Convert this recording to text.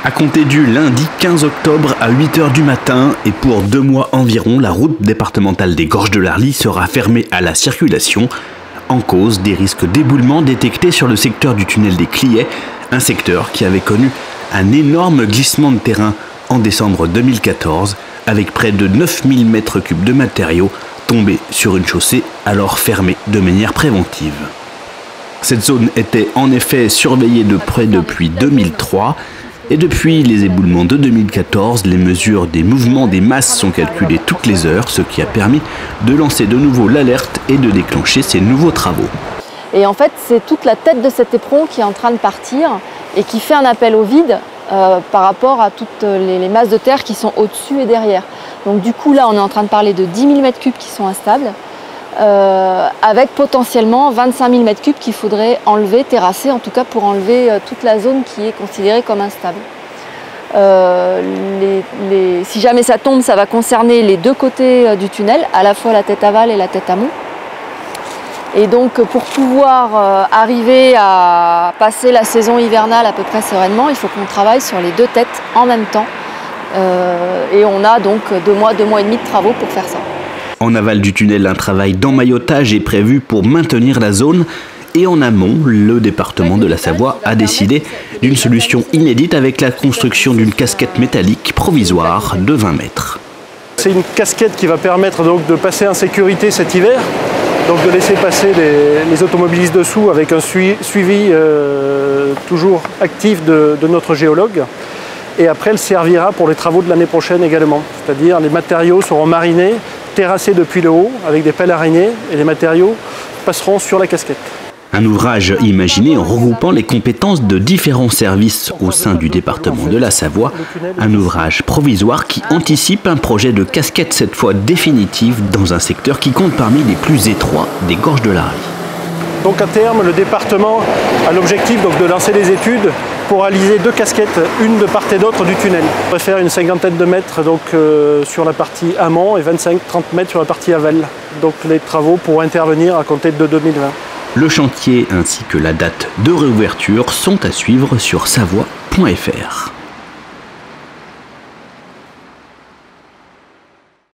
À compter du lundi 15 octobre à 8 h du matin et pour 2 mois environ, la route départementale des Gorges de l'Arly sera fermée à la circulation en cause des risques d'éboulement détectés sur le secteur du tunnel des Cliets, un secteur qui avait connu un énorme glissement de terrain en décembre 2014 avec près de 9000 m3 de matériaux tombés sur une chaussée alors fermée de manière préventive. Cette zone était en effet surveillée de près depuis 2003 et depuis les éboulements de 2014, les mesures des mouvements des masses sont calculées toutes les heures, ce qui a permis de lancer de nouveau l'alerte et de déclencher ces nouveaux travaux. Et en fait, c'est toute la tête de cet éperon qui est en train de partir et qui fait un appel au vide par rapport à toutes les masses de terre qui sont au-dessus et derrière. Donc du coup, là, on est en train de parler de 10 000 m3 qui sont instables, avec potentiellement 25 000 m3 qu'il faudrait enlever, terrasser, en tout cas pour enlever toute la zone qui est considérée comme instable. Si jamais ça tombe, ça va concerner les deux côtés du tunnel, à la fois la tête aval et la tête amont. Et donc pour pouvoir arriver à passer la saison hivernale à peu près sereinement, il faut qu'on travaille sur les deux têtes en même temps. Et on a donc 2 mois et demi de travaux pour faire ça. En aval du tunnel, un travail d'emmaillotage est prévu pour maintenir la zone. Et en amont, le département de la Savoie a décidé d'une solution inédite avec la construction d'une casquette métallique provisoire de 20 mètres. C'est une casquette qui va permettre donc de passer en sécurité cet hiver, donc de laisser passer les automobilistes dessous avec un suivi toujours actif de notre géologue. Et après, elle servira pour les travaux de l'année prochaine également. C'est-à-dire les matériaux seront marinés, terrassés depuis le haut avec des pelles araignées et les matériaux passeront sur la casquette. Un ouvrage imaginé en regroupant les compétences de différents services au sein du département de la Savoie. Un ouvrage provisoire qui anticipe un projet de casquette cette fois définitive dans un secteur qui compte parmi les plus étroits des Gorges de l'Arly. Donc à terme, le département a l'objectif de lancer des études pour réaliser 2 casquettes, une de part et d'autre du tunnel. On va faire une 50aine de mètres sur la partie amont et 25-30 mètres sur la partie aval. Donc les travaux pourront intervenir à compter de 2020. Le chantier ainsi que la date de réouverture sont à suivre sur savoie.fr.